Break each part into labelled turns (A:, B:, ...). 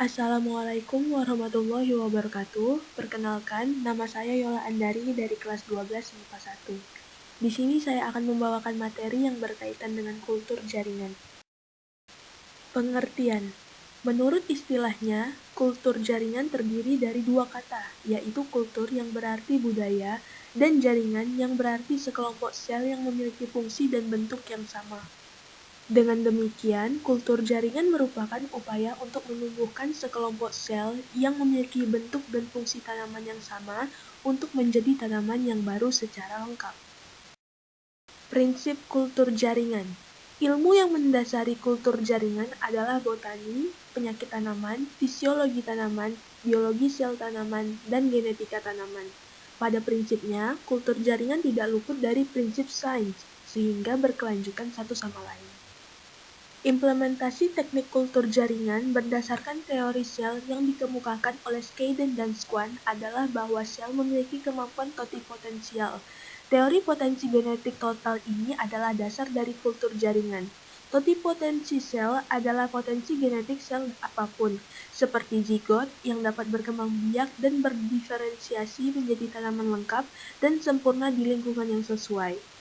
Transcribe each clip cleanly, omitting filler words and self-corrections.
A: Assalamualaikum warahmatullahi wabarakatuh. Perkenalkan, nama saya Yola Andari dari kelas 12 MIPA 1. Di sini saya akan membawakan materi yang berkaitan dengan kultur jaringan. Pengertian. Menurut istilahnya, kultur jaringan terdiri dari dua kata, yaitu kultur yang berarti budaya dan jaringan yang berarti sekelompok sel yang memiliki fungsi dan bentuk yang sama. Dengan demikian, kultur jaringan merupakan upaya untuk menumbuhkan sekelompok sel yang memiliki bentuk dan fungsi tanaman yang sama untuk menjadi tanaman yang baru secara lengkap. Prinsip kultur jaringan. Ilmu yang mendasari kultur jaringan adalah botani, penyakit tanaman, fisiologi tanaman, biologi sel tanaman, dan genetika tanaman. Pada prinsipnya, kultur jaringan tidak luput dari prinsip sains, sehingga berkelanjutan satu sama lain. Implementasi teknik kultur jaringan berdasarkan teori sel yang dikemukakan oleh Scheiden dan Schwann adalah bahwa sel memiliki kemampuan totipotensial. Teori potensi genetik total ini adalah dasar dari kultur jaringan. Totipotensi sel adalah potensi genetik sel apapun, seperti zigot yang dapat berkembang biak dan berdiferensiasi menjadi tanaman lengkap dan sempurna di lingkungan yang sesuai.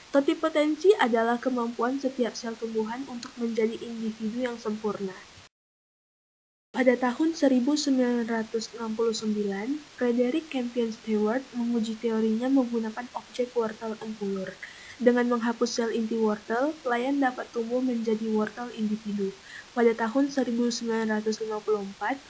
A: Totipotensi adalah kemampuan setiap sel tumbuhan untuk menjadi individu yang sempurna. Pada tahun 1969, Frederick Campion Stewart menguji teorinya menggunakan objek wortel empulur. Dengan menghapus sel inti wortel, pelayan dapat tumbuh menjadi wortel individu. Pada tahun 1954,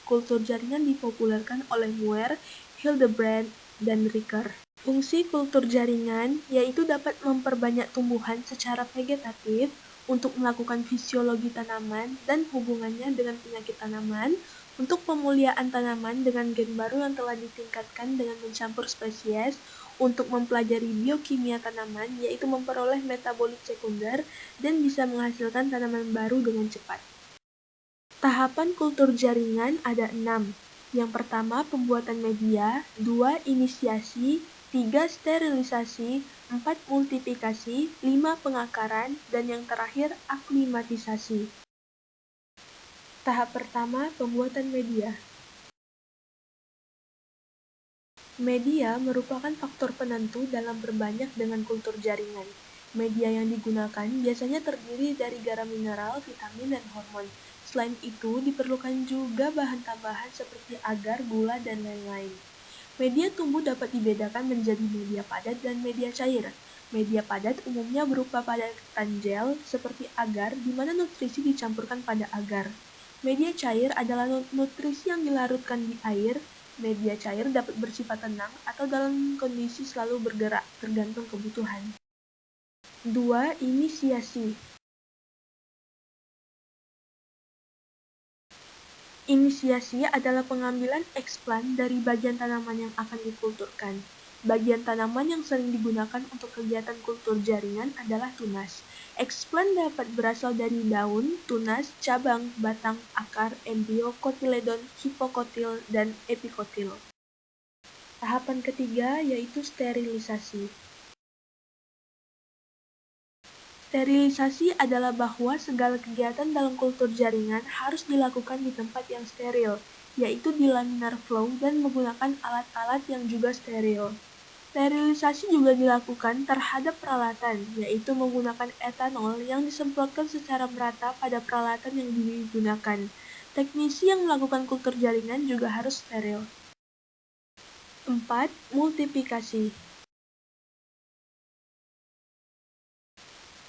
A: kultur jaringan dipopulerkan oleh Muir, Hildebrand, dan Ricker. Fungsi kultur jaringan yaitu dapat memperbanyak tumbuhan secara vegetatif untuk melakukan fisiologi tanaman dan hubungannya dengan penyakit tanaman, untuk pemuliaan tanaman dengan gen baru yang telah ditingkatkan dengan mencampur spesies, untuk mempelajari biokimia tanaman yaitu memperoleh metabolit sekunder dan bisa menghasilkan tanaman baru dengan cepat. Tahapan kultur jaringan ada 6. Yang pertama, pembuatan media, 2. Inisiasi, 3. Sterilisasi, 4. Multiplikasi, 5. Pengakaran, dan yang terakhir, aklimatisasi. Tahap pertama, pembuatan media. Media merupakan faktor penentu dalam berbanyak dengan kultur jaringan. Media yang digunakan biasanya terdiri dari garam mineral, vitamin, dan hormon. Selain itu, diperlukan juga bahan tambahan seperti agar, gula, dan lain-lain. Media tumbuh dapat dibedakan menjadi media padat dan media cair. Media padat umumnya berupa padatan gel seperti agar, di mana nutrisi dicampurkan pada agar. Media cair adalah nutrisi yang dilarutkan di air. Media cair dapat bersifat tenang atau dalam kondisi selalu bergerak, tergantung kebutuhan. 2. Inisiasi. Inisiasi adalah pengambilan eksplan dari bagian tanaman yang akan dikulturkan. Bagian tanaman yang sering digunakan untuk kegiatan kultur jaringan adalah tunas. Eksplan dapat berasal dari daun, tunas, cabang, batang, akar, embrio, kotiledon, hipokotil, dan epikotil. Tahapan ketiga yaitu sterilisasi. Sterilisasi adalah bahwa segala kegiatan dalam kultur jaringan harus dilakukan di tempat yang steril, yaitu di laminar flow dan menggunakan alat-alat yang juga steril. Sterilisasi juga dilakukan terhadap peralatan, yaitu menggunakan etanol yang disemprotkan secara merata pada peralatan yang digunakan. Teknisi yang melakukan kultur jaringan juga harus steril. 4. Multiplikasi.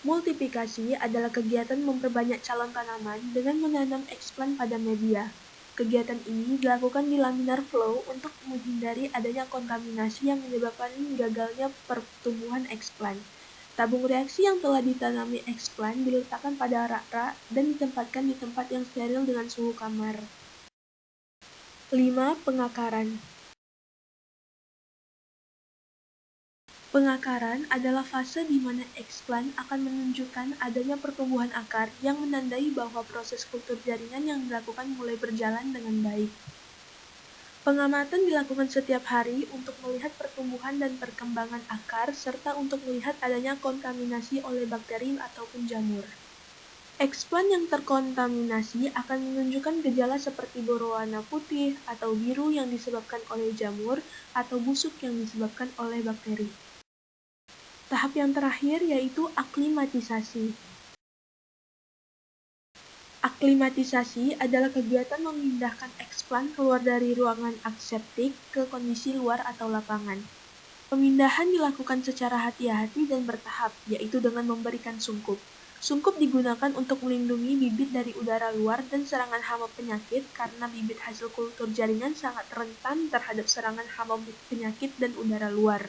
A: Multiplikasi adalah kegiatan memperbanyak calon tanaman dengan menanam eksplan pada media. Kegiatan ini dilakukan di laminar flow untuk menghindari adanya kontaminasi yang menyebabkan gagalnya pertumbuhan eksplan. Tabung reaksi yang telah ditanami eksplan diletakkan pada rak-rak dan ditempatkan di tempat yang steril dengan suhu kamar. 5. Pengakaran. Pengakaran adalah fase di mana eksplan akan menunjukkan adanya pertumbuhan akar yang menandai bahwa proses kultur jaringan yang dilakukan mulai berjalan dengan baik. Pengamatan dilakukan setiap hari untuk melihat pertumbuhan dan perkembangan akar serta untuk melihat adanya kontaminasi oleh bakteri ataupun jamur. Eksplan yang terkontaminasi akan menunjukkan gejala seperti berwarna putih atau biru yang disebabkan oleh jamur atau busuk yang disebabkan oleh bakteri. Tahap yang terakhir yaitu aklimatisasi. Aklimatisasi adalah kegiatan memindahkan eksplan keluar dari ruangan aseptik ke kondisi luar atau lapangan. Pemindahan dilakukan secara hati-hati dan bertahap, yaitu dengan memberikan sungkup. Sungkup digunakan untuk melindungi bibit dari udara luar dan serangan hama penyakit karena bibit hasil kultur jaringan sangat rentan terhadap serangan hama penyakit dan udara luar.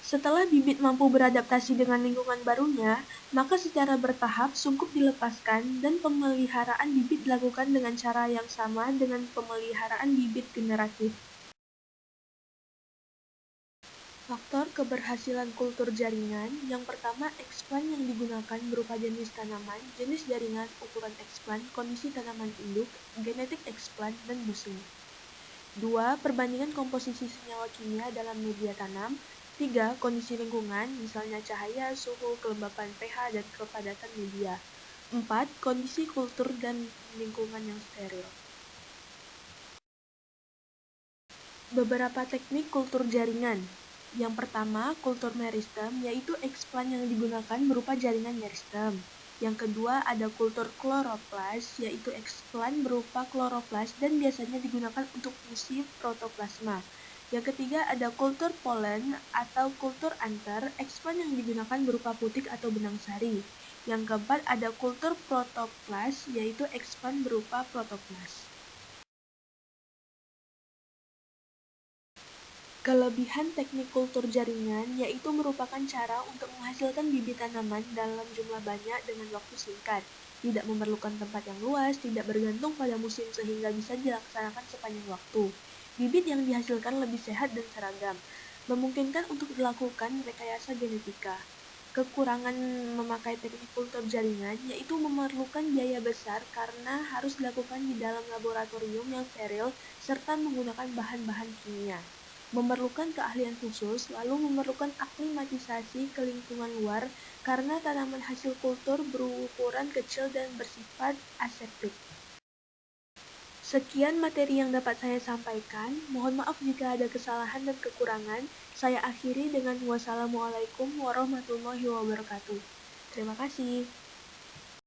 A: Setelah bibit mampu beradaptasi dengan lingkungan barunya, maka secara bertahap sungkup dilepaskan dan pemeliharaan bibit dilakukan dengan cara yang sama dengan pemeliharaan bibit generatif. Faktor keberhasilan kultur jaringan, yang pertama eksplan yang digunakan berupa jenis tanaman, jenis jaringan, ukuran eksplan, kondisi tanaman induk, genetik eksplan, dan musim. 2. Perbandingan komposisi senyawa kimia dalam media tanam. 3. Kondisi lingkungan, misalnya cahaya, suhu, kelembapan pH, dan kepadatan media. 4. Kondisi kultur dan lingkungan yang steril. Beberapa teknik kultur jaringan. Yang pertama, kultur meristem, yaitu eksplan yang digunakan berupa jaringan meristem. Yang kedua, ada kultur kloroplas, yaitu eksplan berupa kloroplas dan biasanya digunakan untuk fungsi protoplasma. Yang ketiga, ada kultur polen atau kultur antar, eksplan yang digunakan berupa putik atau benang sari. Yang keempat, ada kultur protoplas, yaitu eksplan berupa protoplas. Kelebihan teknik kultur jaringan yaitu merupakan cara untuk menghasilkan bibit tanaman dalam jumlah banyak dengan waktu singkat, tidak memerlukan tempat yang luas, tidak bergantung pada musim sehingga bisa dilaksanakan sepanjang waktu. Bibit yang dihasilkan lebih sehat dan seragam, memungkinkan untuk dilakukan rekayasa genetika. Kekurangan memakai teknik kultur jaringan yaitu memerlukan biaya besar karena harus dilakukan di dalam laboratorium yang steril serta menggunakan bahan-bahan kimia. Memerlukan keahlian khusus, lalu memerlukan aklimatisasi ke lingkungan luar karena tanaman hasil kultur berukuran kecil dan bersifat aseptik. Sekian materi yang dapat saya sampaikan. Mohon maaf jika ada kesalahan dan kekurangan. Saya akhiri dengan wassalamualaikum warahmatullahi wabarakatuh. Terima kasih.